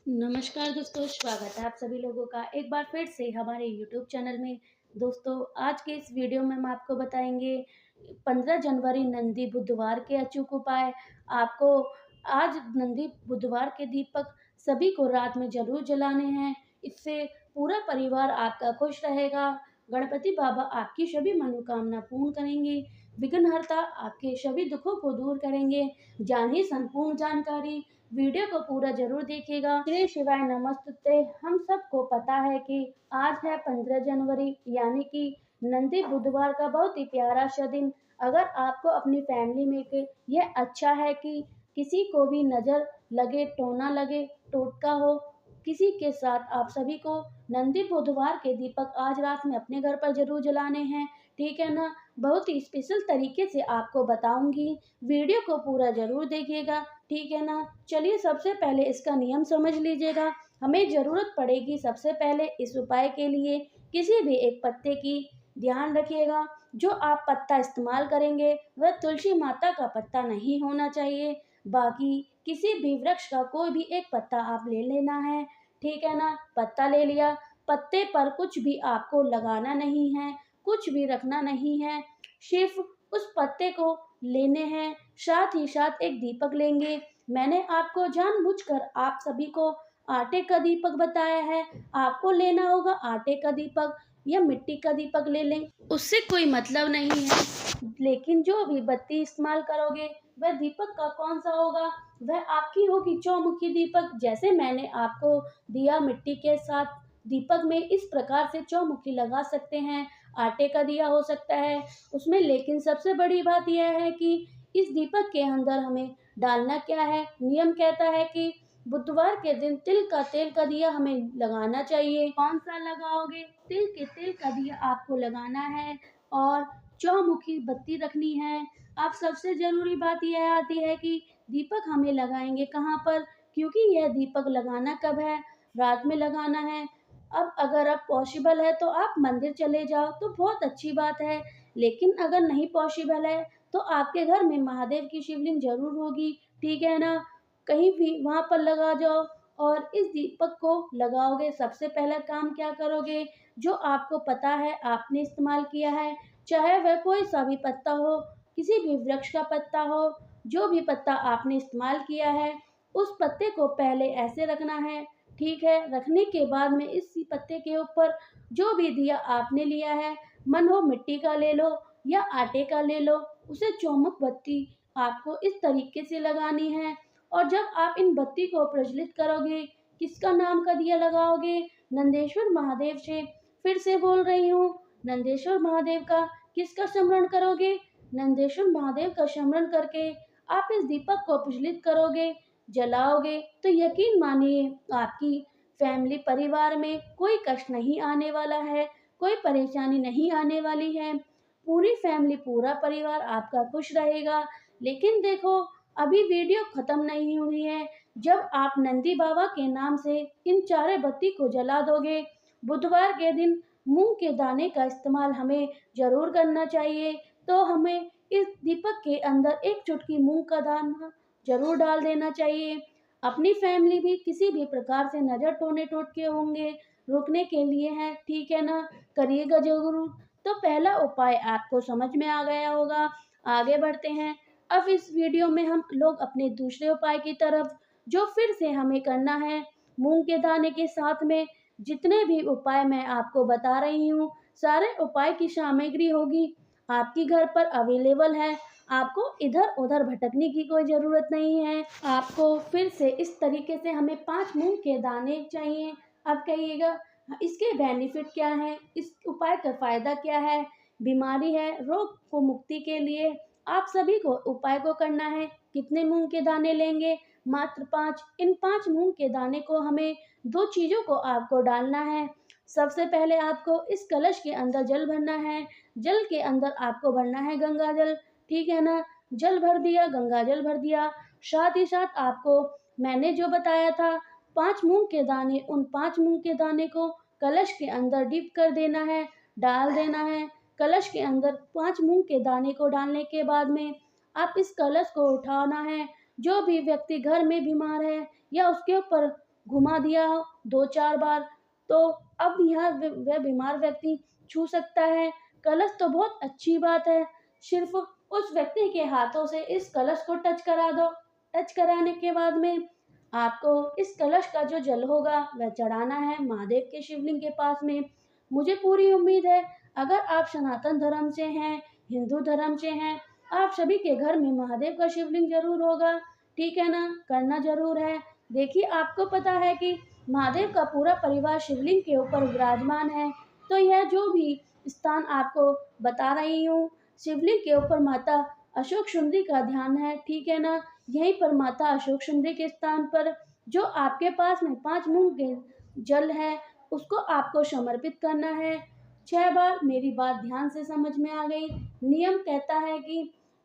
नमस्कार दोस्तों, स्वागत है आप सभी लोगों का एक बार फिर से हमारे यूट्यूब चैनल में। दोस्तों, आज के इस वीडियो में हम आपको बताएंगे 15 जनवरी नंदी बुधवार के अचूक उपाय। आपको आज नंदी बुधवार के दीपक सभी को रात में जरूर जलाने हैं। इससे पूरा परिवार आपका खुश रहेगा। गणपति बाबा आपकी सभी मनोकामना पूर्ण करेंगे। विघ्नहर्ता आपके सभी दुखों को दूर करेंगे। जानिए संपूर्ण जानकारी, वीडियो को पूरा जरूर देखिएगा। श्री शिवाय नमस्ते। हम सबको पता है कि आज है 15 जनवरी यानी कि नंदी बुधवार का बहुत ही प्यारा सा दिन। अगर आपको अपनी फैमिली में के यह अच्छा है कि किसी को भी नजर लगे, टोना लगे, टोटका हो किसी के साथ, आप सभी को नंदी बुधवार के दीपक आज रात में अपने घर पर जरूर जलाने हैं। ठीक है ना? बहुत ही स्पेशल तरीके से आपको बताऊंगी। वीडियो को पूरा जरूर देखिएगा। ठीक है ना? चलिए सबसे पहले इसका नियम समझ लीजिएगा। हमें ज़रूरत पड़ेगी सबसे पहले इस उपाय के लिए किसी भी एक पत्ते की। ध्यान रखिएगा, जो आप पत्ता इस्तेमाल करेंगे वह तुलसी माता का पत्ता नहीं होना चाहिए। बाकी किसी भी वृक्ष का कोई भी एक पत्ता आप ले लेना है। ठीक है ना? पत्ता ले लिया। पत्ते पर कुछ भी आपको लगाना नहीं है, कुछ भी रखना नहीं है, सिर्फ उस पत्ते को लेने हैं। साथ ही साथ एक दीपक लेंगे। मैंने आपको जानबूझकर आप सभी को आटे का दीपक बताया है। आपको लेना होगा आटे का दीपक या मिट्टी का दीपक ले लें, उससे कोई मतलब नहीं है। लेकिन जो भी बत्ती इस्तेमाल करोगे वह दीपक का कौन सा होगा, वह आपकी होगी चौमुखी दीपक। जैसे मैंने आपको दिया मिट्टी के साथ दीपक में इस प्रकार से चौमुखी लगा सकते हैं। आटे का दिया हो सकता है उसमें। लेकिन सबसे बड़ी बात यह है कि इस दीपक के अंदर हमें डालना क्या है। नियम कहता है कि बुधवार के दिन तिल का तेल का दिया हमें लगाना चाहिए। कौन सा लगाओगे? तिल के तेल का दिया आपको लगाना है और चौमुखी बत्ती रखनी है। अब सबसे जरूरी बात यह आती है कि दीपक हमें लगाएंगे कहाँ पर, क्योंकि यह दीपक लगाना कब है? रात में लगाना है। अब अगर अब पॉसिबल है तो आप मंदिर चले जाओ तो बहुत अच्छी बात है। लेकिन अगर नहीं पॉसिबल है तो आपके घर में महादेव की शिवलिंग जरूर होगी। ठीक है ना? कहीं भी वहां पर लगा जाओ और इस दीपक को लगाओगे। सबसे पहला काम क्या करोगे, जो आपको पता है आपने इस्तेमाल किया है, चाहे वह कोई सा भी पत्ता हो, किसी भी वृक्ष का पत्ता हो, जो भी पत्ता आपने इस्तेमाल किया है उस पत्ते को पहले ऐसे रखना है। ठीक है? रखने के बाद में इसी पत्ते के ऊपर जो भी दिया आपने लिया है, मन हो मिट्टी का ले लो या आटे का ले लो, उसे चौमुख बत्ती आपको इस तरीके से लगानी है। और जब आप इन बत्ती को प्रज्वलित करोगे, किसका नाम का दिया लगाओगे? नंदेश्वर महादेव से। फिर से बोल रही हूँ, नंदेश्वर महादेव का। किसका स्मरण करोगे? नंदेश्वर महादेव का स्मरण करके आप इस दीपक को प्रज्वलित करोगे, जलाओगे, तो यकीन मानिए आपकी फैमिली परिवार में कोई कष्ट नहीं आने वाला है, कोई परेशानी नहीं आने वाली है। पूरी फैमिली, पूरा परिवार आपका खुश रहेगा। लेकिन देखो, अभी वीडियो खत्म नहीं हुई है। जब आप नंदी बाबा के नाम से इन चारे बत्ती को जला दोगे, बुधवार के दिन मूंग के दाने का इस्तेमाल हमें जरूर करना चाहिए। तो हमें इस दीपक के अंदर एक चुटकी मूंग का दाना जरूर डाल देना चाहिए। अपनी फैमिली भी किसी भी प्रकार से नजर टोने टोटके होंगे, रुकने के लिए हैं। ठीक है ना? करिएगा जरूर। तो पहला उपाय आपको समझ में आ गया होगा। आगे बढ़ते हैं। अब इस वीडियो में हम लोग अपने दूसरे उपाय की तरफ, जो फिर से हमें करना है मूंग के दाने के साथ में। जितने भी उपाय मैं आपको बता रही हूँ, सारे उपाय की सामग्री होगी आपकी घर पर अवेलेबल है। आपको इधर उधर भटकने की कोई ज़रूरत नहीं है। आपको फिर से इस तरीके से हमें 5 मूंग के दाने चाहिए। अब कहिएगा इसके बेनिफिट क्या है, इस उपाय का फायदा क्या है? बीमारी है, रोग को मुक्ति के लिए आप सभी को उपाय को करना है। कितने मूंग के दाने लेंगे? मात्र 5। इन 5 मूंग के दाने को हमें दो चीजों को आपको डालना है। सबसे पहले आपको इस कलश के अंदर जल भरना है। जल के अंदर आपको भरना है गंगा जल। ठीक है ना? जल भर दिया, गंगा जल भर दिया। साथ ही साथ आपको मैंने जो बताया था 5 मूंग के दाने, उन 5 मूंग के दाने को कलश के अंदर डिप कर देना है, डाल देना है। कलश के अंदर 5 मूंग के दाने को डालने के बाद में आप इस कलश को उठाना है। जो भी व्यक्ति घर में बीमार है या उसके ऊपर घुमा दिया हो 2-4 बार, तो अब यह वह बीमार व्यक्ति छू सकता है। कलश तो बहुत अच्छी बात है, सिर्फ़ उस व्यक्ति के हाथों से इस कलश को टच करा दो। टच कराने के बाद में आपको इस कलश का जो जल होगा वह चढ़ाना है महादेव के शिवलिंग के पास में। मुझे पूरी उम्मीद है अगर आप सनातन धर्म से हैं, हिंदू धर्म से हैं, आप सभी के घर में महादेव का शिवलिंग ज़रूर होगा, ठीक है ना? करना ज़रूर है। देखिए आपको पता है कि महादेव का पूरा परिवार शिवलिंग के ऊपर विराजमान है, तो यह जो भी स्थान आपको बता रही हूँ, शिवलिंग के ऊपर माता अशोक सुंदरी का ध्यान है, ठीक है ना? यहीं पर माता अशोक सुंदरी के स्थान पर जो आपके पास में 5 मूंग के जल है, उसको आपको समर्पित करना है 6 बार। मेरी बात ध्यान से समझ में आ गई। नियम कहता है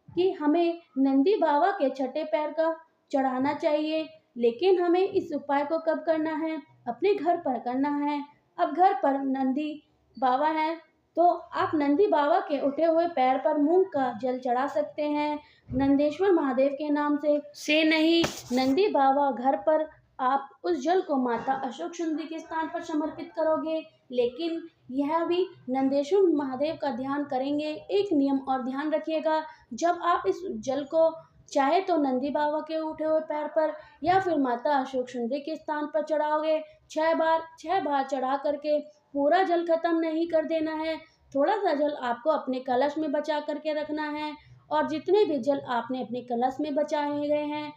कि हमें नंदी बाबा के छठे पैर का चढ़ाना चाहिए, लेकिन हमें इस उपाय को कब करना है? अपने घर पर करना है। अब घर पर नंदी बाबा हैं, तो आप नंदी बाबा के उठे हुए पैर पर मूंग का जल चढ़ा सकते हैं। नंदेश्वर महादेव के नाम से नहीं, नंदी बाबा घर पर आप उस जल को माता अशोक सुंदरी के स्थान पर समर्पित करोगे, लेकिन यह भी नंदेश्वर महादेव का ध्यान करेंगे। एक नियम और ध्यान रखिएगा, जब आप इस जल को चाहे तो नंदी बाबा के उठे हुए पैर पर या फिर माता अशोक सुंदरी के स्थान पर चढ़ाओगे 6 बार चढ़ा करके पूरा जल खत्म नहीं कर देना है। थोड़ा सा जल आपको अपने कलश में बचा करके रखना है, और जितने भी जल आपने अपने कलश में बचाए गए हैं,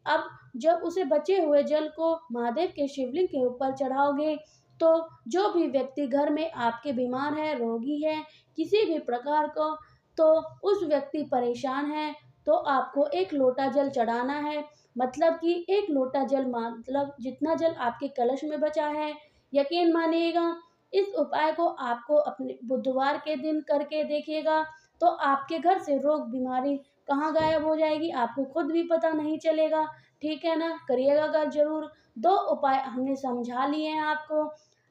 अब जब उसे बचे हुए जल को महादेव के शिवलिंग के ऊपर चढ़ाओगे, तो जो भी व्यक्ति घर में आपके बीमार है, रोगी है, किसी भी प्रकार को, तो उस व्यक्ति परेशान है, तो आपको 1 लोटा जल चढ़ाना है। मतलब कि 1 लोटा जल मतलब जितना जल आपके कलश में बचा है, यकीन मानिएगा इस उपाय को आपको अपने बुधवार के दिन करके देखिएगा, तो आपके घर से रोग बीमारी कहाँ गायब हो जाएगी, आपको खुद भी पता नहीं चलेगा, ठीक है ना? करिएगा ज़रूर। 2 उपाय हमने समझा लिए हैं आपको,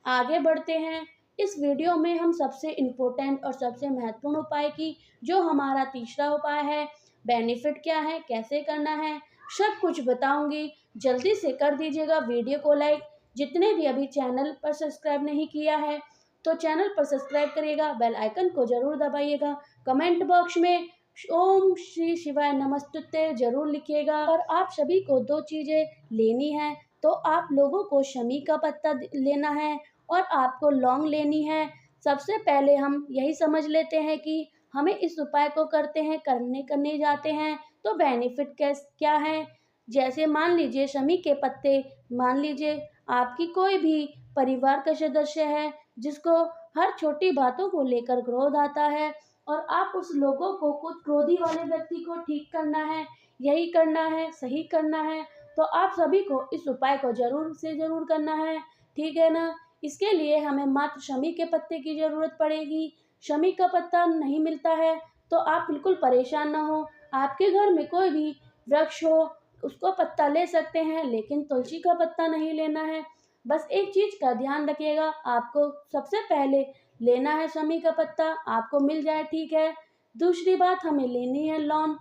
आगे बढ़ते हैं। इस वीडियो में हम सबसे इम्पोर्टेंट और सबसे महत्वपूर्ण उपाय की जो हमारा तीसरा उपाय है, बेनिफिट क्या है, कैसे करना है, सब कुछ बताऊँगी। जल्दी से कर दीजिएगा वीडियो को लाइक। जितने भी अभी चैनल पर सब्सक्राइब नहीं किया है, तो चैनल पर सब्सक्राइब करिएगा, बेल आइकन को ज़रूर दबाइएगा। कमेंट बॉक्स में ओम श्री शिवाय नमस्तुते ज़रूर लिखिएगा। और आप सभी को 2 चीज़ें लेनी हैं, तो आप लोगों को शमी का पत्ता लेना है और आपको लौंग लेनी है। सबसे पहले हम यही समझ लेते हैं कि हमें इस उपाय को करने जाते हैं, तो बेनिफिट क्या है? जैसे मान लीजिए शमी के पत्ते, मान लीजिए आपकी कोई भी परिवार का सदस्य है जिसको हर छोटी बातों को लेकर क्रोध आता है, और आप उस लोगों को, कुछ क्रोधी वाले व्यक्ति को ठीक करना है, यही करना है, सही करना है, तो आप सभी को इस उपाय को ज़रूर से ज़रूर करना है, ठीक है ना? इसके लिए हमें मात्र शमी के पत्ते की ज़रूरत पड़ेगी। शमी का पत्ता नहीं मिलता है तो आप बिल्कुल परेशान ना हो। आपके घर में कोई भी वृक्ष हो, उसको पत्ता ले सकते हैं, लेकिन तुलसी का पत्ता नहीं लेना है। बस एक चीज़ का ध्यान रखिएगा, आपको सबसे पहले लेना है शमी का पत्ता, आपको मिल जाए ठीक है। दूसरी बात, हमें लेनी है लौंग।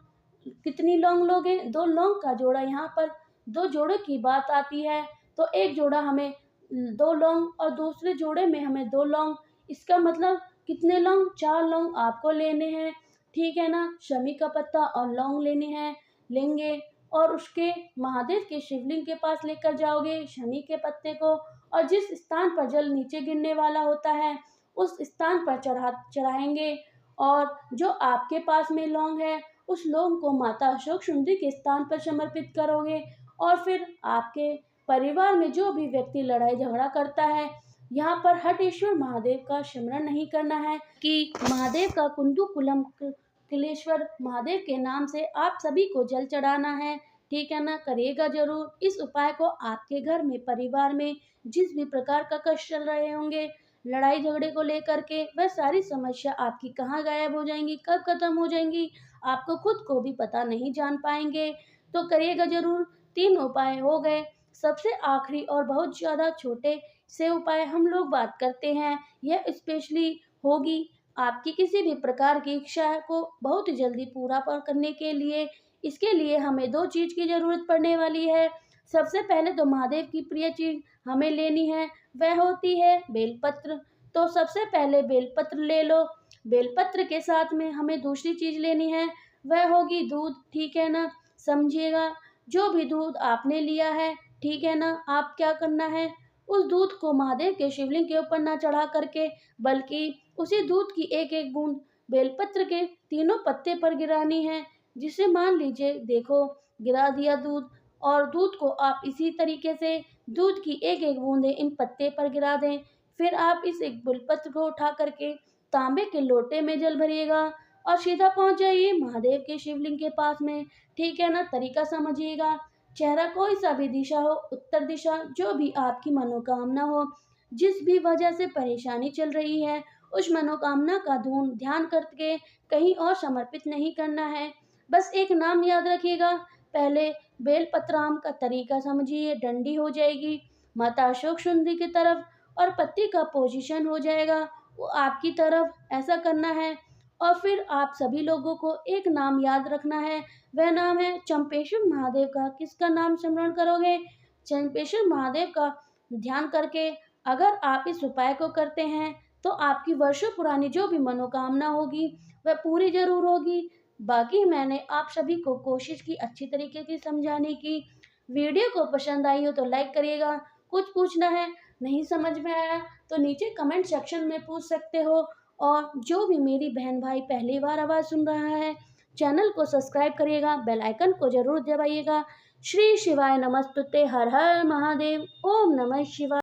कितनी लौंग लोगे? 2 लौंग का जोड़ा, यहाँ पर 2 जोड़ों की बात आती है, तो 1 जोड़ा हमें 2 लौंग और दूसरे जोड़े में हमें 2 लौंग, इसका मतलब कितने लौंग? 4 लौंग आपको लेने हैं, ठीक है ना? शमी का पत्ता और लौंग लेंगे, और उसके महादेव के शिवलिंग के पास लेकर जाओगे शमी के पत्ते को, और जिस स्थान पर जल नीचे गिरने वाला होता है उस स्थान पर चढ़ाएंगे, और जो आपके पास में लौंग है उस लौंग को माता अशोक सुंदरी के स्थान पर समर्पित करोगे। और फिर आपके परिवार में जो भी व्यक्ति लड़ाई झगड़ा करता है, यहाँ पर हटेश्वर महादेव का स्मरण नहीं करना है कि महादेव का कुंदुकुलम किलेश्वर महादेव के नाम से आप सभी को जल चढ़ाना है, ठीक है ना? करिएगा ज़रूर। इस उपाय को आपके घर में, परिवार में जिस भी प्रकार का कष्ट चल रहे होंगे, लड़ाई झगड़े को लेकर के, वह सारी समस्या आपकी कहाँ गायब हो जाएंगी, कब खत्म हो जाएंगी, आपको खुद को भी पता नहीं जान पाएंगे। तो करिएगा ज़रूर। 3 उपाय हो गए। सबसे आखिरी और बहुत ज़्यादा छोटे से उपाय हम लोग बात करते हैं, यह स्पेशली होगी आपकी किसी भी प्रकार की इच्छा को बहुत जल्दी पूरा करने के लिए। इसके लिए हमें 2 चीज़ की ज़रूरत पड़ने वाली है। सबसे पहले तो महादेव की प्रिय चीज़ हमें लेनी है, वह होती है बेलपत्र। तो सबसे पहले बेलपत्र ले लो। बेलपत्र के साथ में हमें दूसरी चीज़ लेनी है, वह होगी दूध, ठीक है ना? समझिएगा, जो भी दूध आपने लिया है, ठीक है ना? आप क्या करना है, उस दूध को महादेव के शिवलिंग के ऊपर ना चढ़ा करके, बल्कि उसी दूध की एक-एक बूंद बेलपत्र के तीनों पत्ते पर गिरानी है। जिसे मान लीजिए, देखो, गिरा दिया दूध, और दूध को आप इसी तरीके से दूध की एक-एक बूंदें इन पत्ते पर गिरा दें। फिर आप इस एक बेलपत्र को उठा करके तांबे के लोटे में जल भरिएगा और सीधा पहुंच जाइए महादेव के शिवलिंग के पास में, ठीक है ना? तरीका समझिएगा। चेहरा कोई सा भी दिशा हो, उत्तर दिशा, जो भी आपकी मनोकामना हो, जिस भी वजह से परेशानी चल रही है, उस मनोकामना का ध्यान करके कहीं और समर्पित नहीं करना है। बस एक नाम याद रखिएगा। पहले बेलपत्राम का तरीका समझिए, डंडी हो जाएगी माता अशोक सुंदरी की तरफ और पत्ती का पोजीशन हो जाएगा वो आपकी तरफ, ऐसा करना है। और फिर आप सभी लोगों को एक नाम याद रखना है, वह नाम है चंपेश्वर महादेव का। किसका नाम स्मरण करोगे? चंपेश्वर महादेव का ध्यान करके अगर आप इस उपाय को करते हैं, तो आपकी वर्षों पुरानी जो भी मनोकामना होगी, वह पूरी ज़रूर होगी। बाकी मैंने आप सभी को कोशिश की अच्छी तरीके की समझाने की। वीडियो को पसंद आई हो तो लाइक करिएगा। कुछ पूछना है, नहीं समझ में आया, तो नीचे कमेंट सेक्शन में पूछ सकते हो। और जो भी मेरी बहन भाई पहली बार आवाज़ सुन रहा है, चैनल को सब्सक्राइब करिएगा, बेल आइकन को ज़रूर दबाइएगा। श्री शिवाय नमस्तुते, हर हर महादेव, ओम नमः शिवाय।